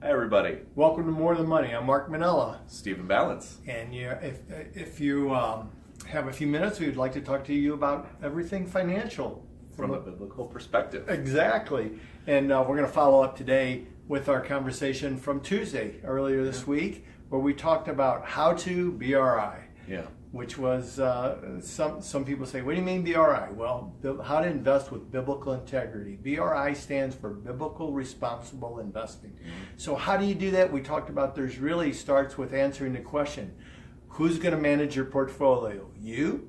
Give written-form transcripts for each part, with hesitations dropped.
Hi, everybody. Welcome to More Than Money. I'm Mark Manella, Stephen Balance. and if you have a few minutes, we'd like to talk to you about everything financial From a biblical perspective. exactly. And we're going to follow up today with our conversation from Tuesday earlier this week, where we talked about how to BRI. Yeah. Which was some people say, what do you mean BRI? Well, how to invest with biblical integrity. BRI stands for Biblical Responsible Investing. So how do you do that? We talked about there's really starts with answering the question, who's going to manage your portfolio, you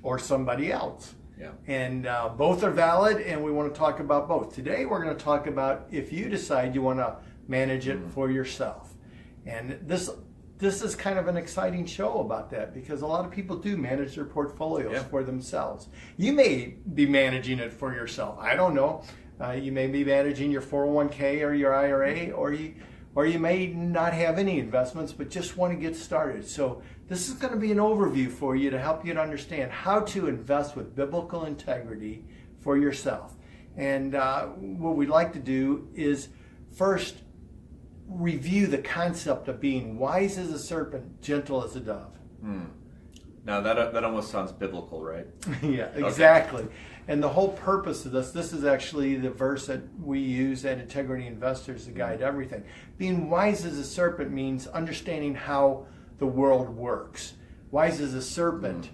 or somebody else? Yeah. And both are valid, and we want to talk about both. Today we're going to talk about if you decide you want to manage it for yourself. And this is kind of an exciting show about that, because a lot of people do manage their portfolios for themselves. You may be managing it for yourself. I don't know. You may be managing your 401k or your IRA, or you may not have any investments but just want to get started. So this is going to be an overview for you to help you to understand how to invest with biblical integrity for yourself. And what we'd like to do is first review the concept of being wise as a serpent, gentle as a dove. Now that almost sounds biblical, right? Yeah, exactly. Okay. And the whole purpose of this is actually the verse that we use at Integrity Investors to guide everything. Being wise as a serpent means understanding how the world works. Wise as a serpent,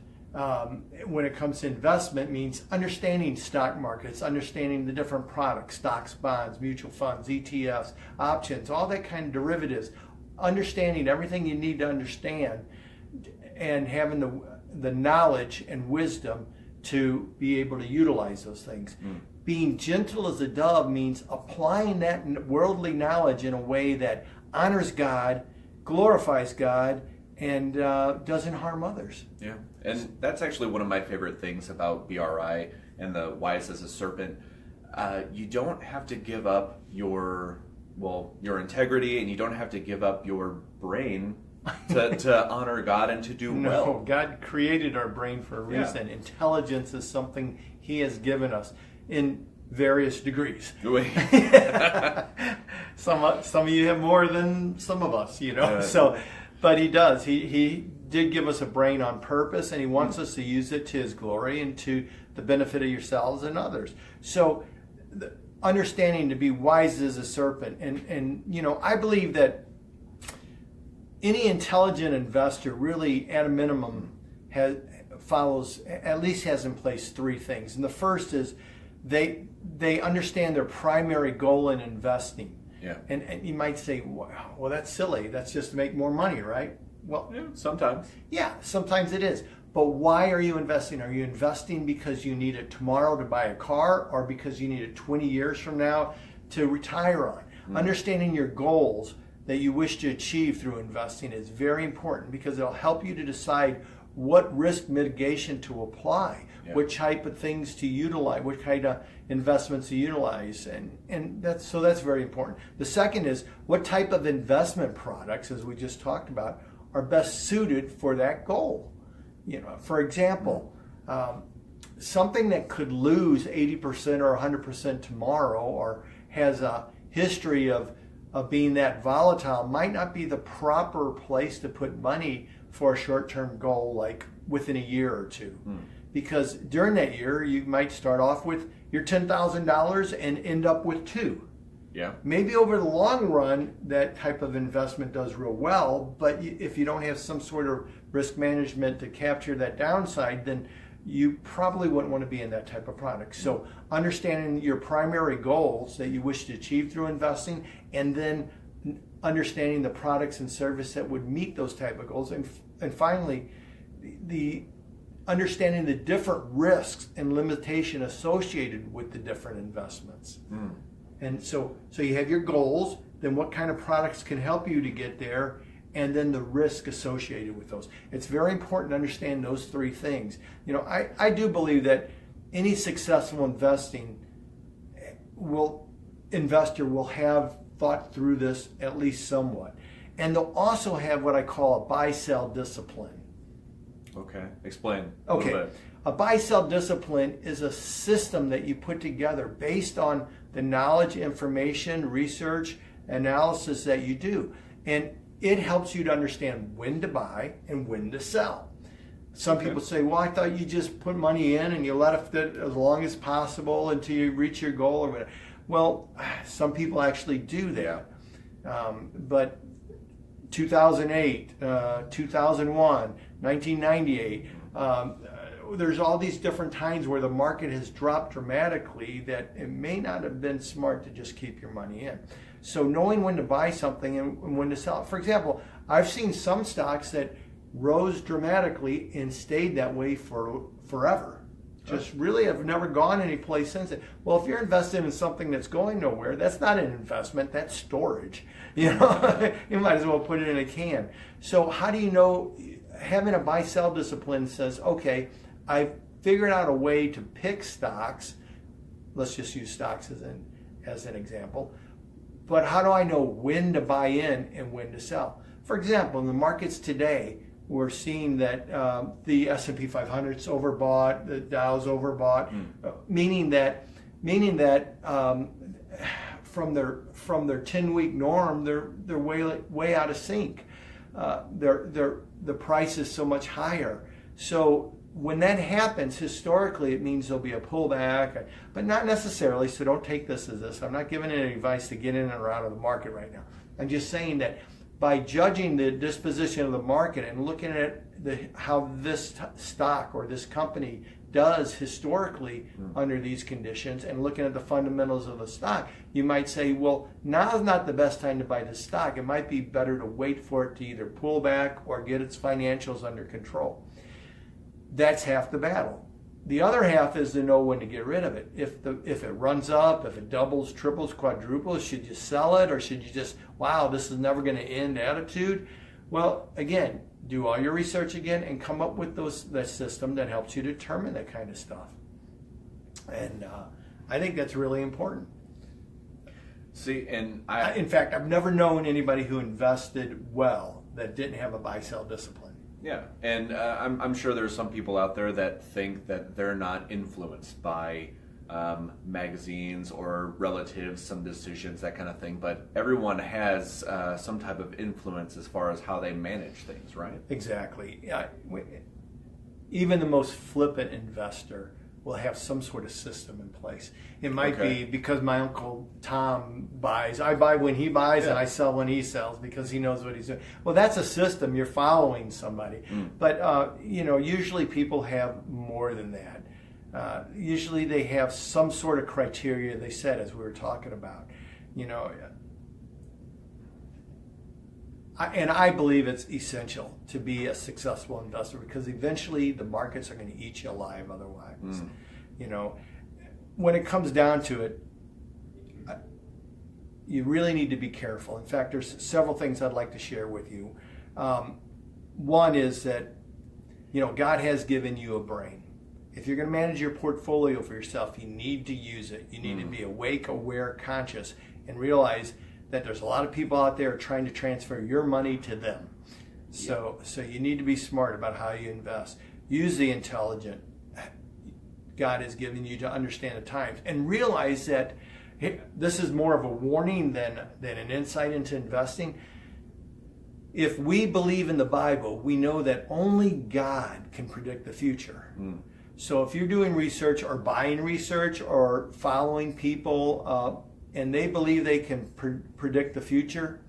when it comes to investment, means understanding stock markets, understanding the different products, stocks, bonds, mutual funds, ETFs, options, all that kind of derivatives, understanding everything you need to understand, and having the knowledge and wisdom to be able to utilize those things. Being gentle as a dove means applying that worldly knowledge in a way that honors God, glorifies God, and doesn't harm others. Yeah, and that's actually one of my favorite things about BRI and the wise as a serpent. You don't have to give up your integrity, and you don't have to give up your brain to honor God and to do well. No, God created our brain for a reason. Yeah. Intelligence is something He has given us in various degrees. Some of you have more than some of us, but He does. He did give us a brain on purpose, and He wants us to use it to His glory and to the benefit of yourselves and others. So understanding to be wise as a serpent. And I believe that any intelligent investor really, at a minimum, has in place three things. And the first is they understand their primary goal in investing. Yeah. And you might say, well, that's silly. That's just to make more money, right? Well, sometimes. Yeah, sometimes it is. But why are you investing? Are you investing because you need it tomorrow to buy a car, or because you need it 20 years from now to retire on? Understanding your goals that you wish to achieve through investing is very important, because it'll help you to decide what risk mitigation to apply, what type of things to utilize, what kind of investments to utilize, and that's very important. The second is what type of investment products, as we just talked about, are best suited for that goal. For example, something that could lose 80% or 100% tomorrow, or has a history of being that volatile, might not be the proper place to put money for a short-term goal, like within a year or two. Because during that year, you might start off with your $10,000 and end up with $2,000. Yeah. Maybe over the long run, that type of investment does real well, but if you don't have some sort of risk management to capture that downside, then you probably wouldn't want to be in that type of product. So understanding your primary goals that you wish to achieve through investing, and then understanding the products and service that would meet those type of goals, and finally, the understanding the different risks and limitation associated with the different investments. And so you have your goals, then what kind of products can help you to get there, and then the risk associated with those. It's very important to understand those three things. I do believe that any successful investor will have thought through this at least somewhat. And they'll also have what I call a buy-sell discipline. Okay, explain. Okay, a buy-sell discipline is a system that you put together based on the knowledge, information, research analysis that you do. And it helps you to understand when to buy and when to sell. Some Okay. people say, well, I thought you just put money in and you let it as long as possible until you reach your goal or whatever. Well, some people actually do that. But 2008, 2001, 1998, there's all these different times where the market has dropped dramatically that it may not have been smart to just keep your money in. So knowing when to buy something and when to sell it. For example, I've seen some stocks that rose dramatically and stayed that way for forever. Just really have never gone any place since it. Well, if you're invested in something that's going nowhere, that's not an investment, that's storage. You know, you might as well put it in a can. So how do you know? Having a buy-sell discipline says, okay, I've figured out a way to pick stocks. Let's just use stocks as an example. But how do I know when to buy in and when to sell? For example, in the markets today, we're seeing that the S&P 500's overbought, the Dow's overbought, meaning that from their 10-week norm, they're way out of sync. The price is so much higher. So when that happens, historically, it means there'll be a pullback, but not necessarily. So don't take this as this. I'm not giving any advice to get in and out of the market right now. I'm just saying that by judging the disposition of the market and looking at how this stock or this company does historically under these conditions and looking at the fundamentals of the stock, you might say, well, now is not the best time to buy this stock. It might be better to wait for it to either pull back or get its financials under control. That's half the battle. The other half is to know when to get rid of it. If it runs up, if it doubles, triples, quadruples, should you sell it or should you just, wow, this is never going to end attitude? Well, again, do all your research again and come up with that system that helps you determine that kind of stuff. And I think that's really important. See, and in fact, I've never known anybody who invested well that didn't have a buy-sell discipline. Yeah, and I'm sure there's some people out there that think that they're not influenced by magazines or relatives, some decisions, that kind of thing. But everyone has some type of influence as far as how they manage things, right? Exactly. Yeah. Even the most flippant investor will have some sort of system in place. It might be because my Uncle Tom buys. I buy when he buys and I sell when he sells because he knows what he's doing. Well, that's a system. You're following somebody. But, usually people have more than that. Usually they have some sort of criteria they set, as we were talking about. And I believe it's essential to be a successful investor because eventually the markets are going to eat you alive otherwise. When it comes down to it, you really need to be careful. In fact, there's several things I'd like to share with you. One is that, God has given you a brain. If you're going to manage your portfolio for yourself, you need to use it. You need to be awake, aware, conscious, and realize that there's a lot of people out there trying to transfer your money to them. So you need to be smart about how you invest. Use the intelligent God has given you to understand the times, and realize that this is more of a warning than an insight into investing. If we believe in the Bible, we know that only God can predict the future. So if you're doing research or buying research or following people and they believe they can predict the future,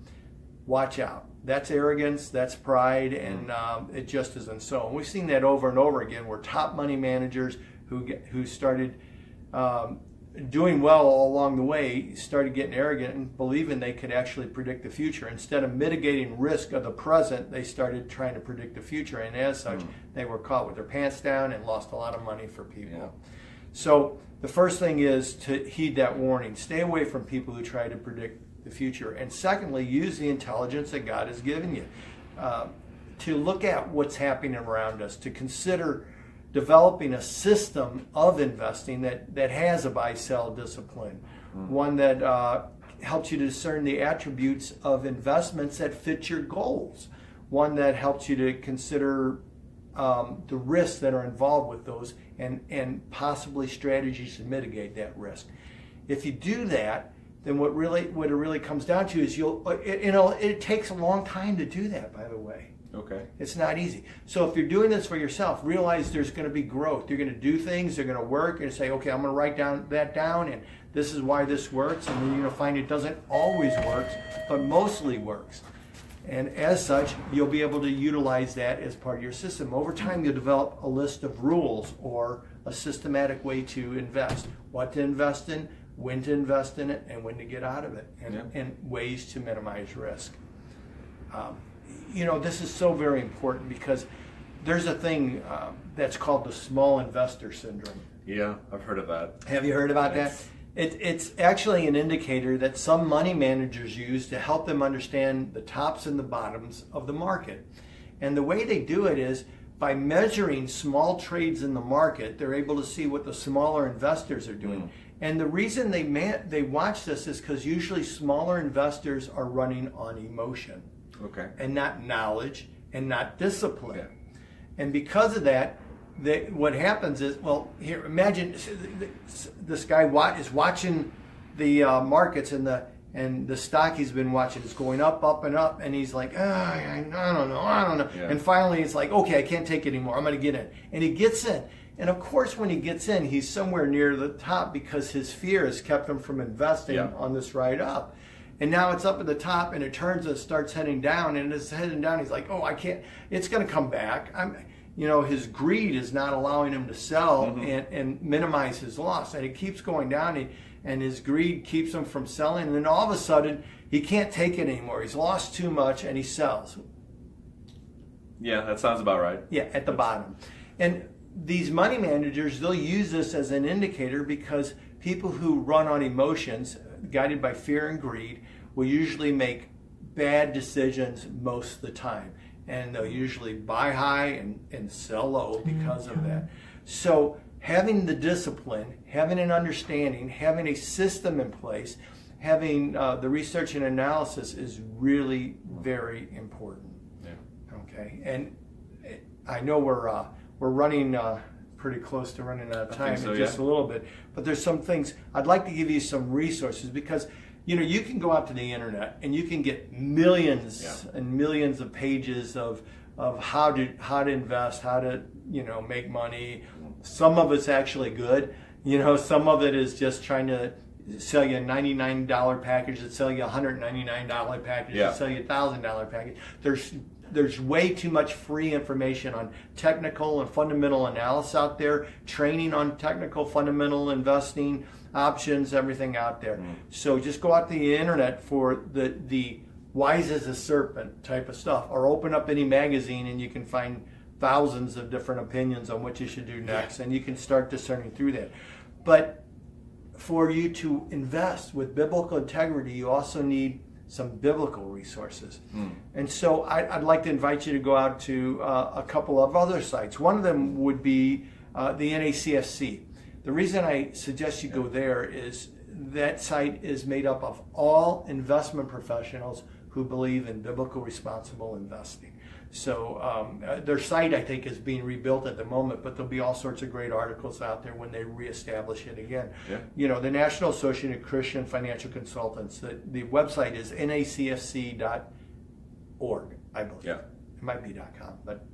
watch out. That's arrogance, that's pride, and it just isn't so. And we've seen that over and over again where top money managers who started doing well all along the way started getting arrogant and believing they could actually predict the future. Instead of mitigating risk of the present, they started trying to predict the future, and as such, they were caught with their pants down and lost a lot of money for people. Yeah. So the first thing is to heed that warning. Stay away from people who try to predict the future. And secondly, use the intelligence that God has given you to look at what's happening around us, to consider developing a system of investing that has a buy-sell discipline, one that helps you to discern the attributes of investments that fit your goals, one that helps you to consider the risks that are involved with those and possibly strategies to mitigate that risk. If you do that, then what it really comes down to is it takes a long time to do that, by the way. Okay. It's not easy. So if you're doing this for yourself, realize there's going to be growth. You're going to do things, they're going to work, and say, okay, I'm going to write that down, and this is why this works, and then you're going to find it doesn't always work, but mostly works. And as such, you'll be able to utilize that as part of your system. Over time, you'll develop a list of rules or a systematic way to invest. What to invest in, when to invest in it, and when to get out of it, and ways to minimize risk. This is so very important because there's a thing that's called the small investor syndrome. Yeah, I've heard of that. Have you heard about that? It's actually an indicator that some money managers use to help them understand the tops and the bottoms of the market. And the way they do it is by measuring small trades in the market, they're able to see what the smaller investors are doing. And the reason they watch this is because usually smaller investors are running on emotion. Okay. And not knowledge and not discipline. Yeah. And because of that, what happens is, here, imagine this guy is watching the markets and the stock he's been watching is going up, up, and up, and he's like, I don't know. Yeah. And finally it's like, okay, I can't take it anymore. I'm going to get in. And he gets in. And of course, when he gets in, he's somewhere near the top because his fear has kept him from investing on this ride up. And now it's up at the top, and it turns and starts heading down, and it's heading down. He's like, I can't. It's going to come back. His greed is not allowing him to sell and minimize his loss, and it keeps going down, and his greed keeps him from selling. And then all of a sudden, he can't take it anymore. He's lost too much, and he sells. Yeah, that sounds about right. Yeah, at the bottom. And these money managers, they'll use this as an indicator because people who run on emotions, guided by fear and greed, will usually make bad decisions most of the time. And they'll usually buy high and sell low because of that. So having the discipline, having an understanding, having a system in place, having the research and analysis is really very important. Yeah. Okay. And I know we're running pretty close to running out of time in just a little bit, but there's some things I'd like to give you some resources because you can go out to the internet and you can get millions and millions of pages of how to invest, how to make money. Some of it's actually good. Some of it is just trying to sell you a $99 package, that sell you a $199 package, that sell you a $1,000 package. There's way too much free information on technical and fundamental analysis out there, training on technical fundamental investing, options, everything out there. So just go out to the internet for the wise as a serpent type of stuff, or open up any magazine and you can find thousands of different opinions on what you should do next, and you can start discerning through that. But for you to invest with biblical integrity, you also need some biblical resources. And so I'd like to invite you to go out to a couple of other sites. One of them would be the NACFC. The reason I suggest you go there is that site is made up of all investment professionals who believe in biblical responsible investing. So their site, I think, is being rebuilt at the moment, but there'll be all sorts of great articles out there when they reestablish it again. Yeah. The National Association of Christian Financial Consultants, the website is nacfc.org, I believe. Yeah. It might be .com, but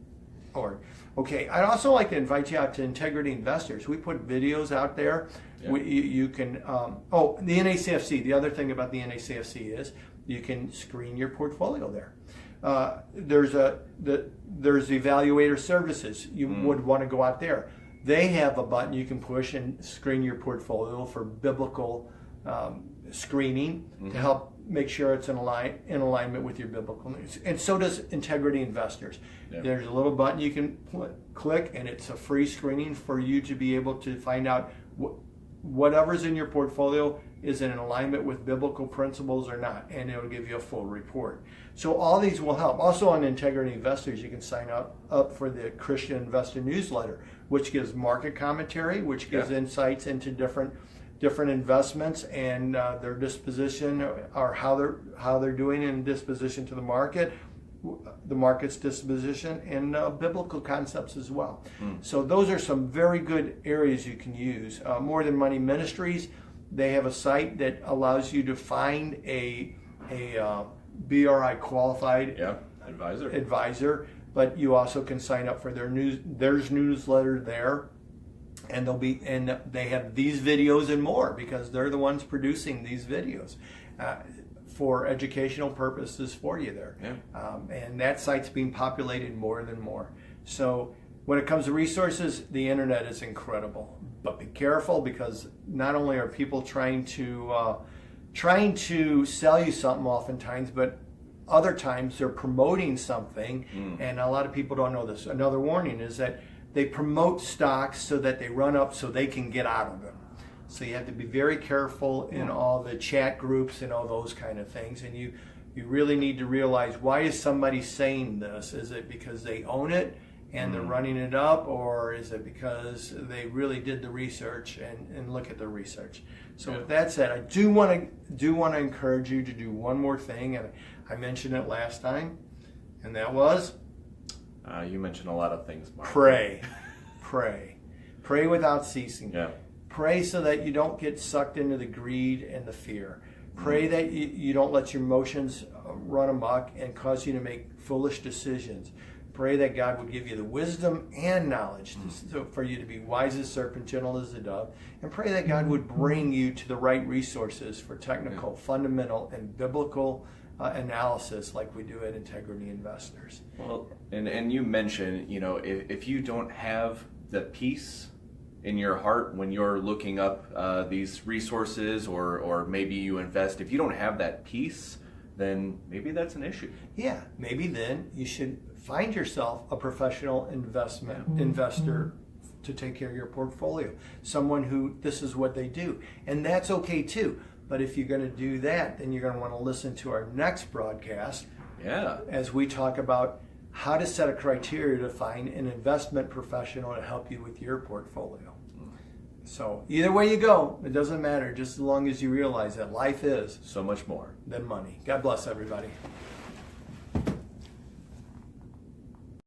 org. Okay, I'd also like to invite you out to Integrity Investors. We put videos out there. Yeah. You can, the NACFC, the other thing about the NACFC is you can screen your portfolio there. There's Evaluator Services. You would want to go out there. They have a button you can push and screen your portfolio for biblical screening to help make sure it's in alignment with your biblical needs. And so does Integrity Investors. Yeah. There's a little button you can click, and it's a free screening for you to be able to find out whatever's in your portfolio is in alignment with biblical principles or not, and it'll give you a full report. So all these will help. Also on Integrity Investors, you can sign up for the Christian Investor Newsletter, which gives market commentary, which gives insights into different investments and their disposition, or how they're doing in disposition to the market's disposition, and biblical concepts as well. So those are some very good areas you can use. More Than Money Ministries They have a site that allows you to find a BRI qualified advisor, but you also can sign up for there's newsletter there, and they have these videos and more because they're the ones producing these videos for educational purposes for you there. And that site's being populated more and more. So when it comes to resources, the internet is incredible, but be careful because not only are people trying to sell you something oftentimes, but other times they're promoting something, and a lot of people don't know this. Another warning is that they promote stocks so that they run up so they can get out of them. So you have to be very careful in all the chat groups and all those kind of things, and you really need to realize, why is somebody saying this? Is it because they own it and they're running it up, or is it because they really did the research and look at the research? So with that said, I do want to encourage you to do one more thing, and I mentioned it last time, and that was you mentioned a lot of things, Mark. Pray without ceasing. Yeah. Pray so that you don't get sucked into the greed and the fear. Pray that you don't let your emotions run amok and cause you to make foolish decisions. Pray that God would give you the wisdom and knowledge for you to be wise as a serpent, gentle as a dove. And pray that God would bring you to the right resources for technical, fundamental, and biblical analysis like we do at Integrity Investors. Well, and you mentioned, if you don't have the peace in your heart when you're looking up these resources, or maybe you invest, if you don't have that peace, then maybe that's an issue. Yeah, maybe then you should find yourself a professional investor to take care of your portfolio. Someone who this is what they do. And that's okay too. But if you're going to do that, then you're going to want to listen to our next broadcast. As we talk about how to set a criteria to find an investment professional to help you with your portfolio. So either way you go, it doesn't matter, just as long as you realize that life is so much more than money. God bless everybody.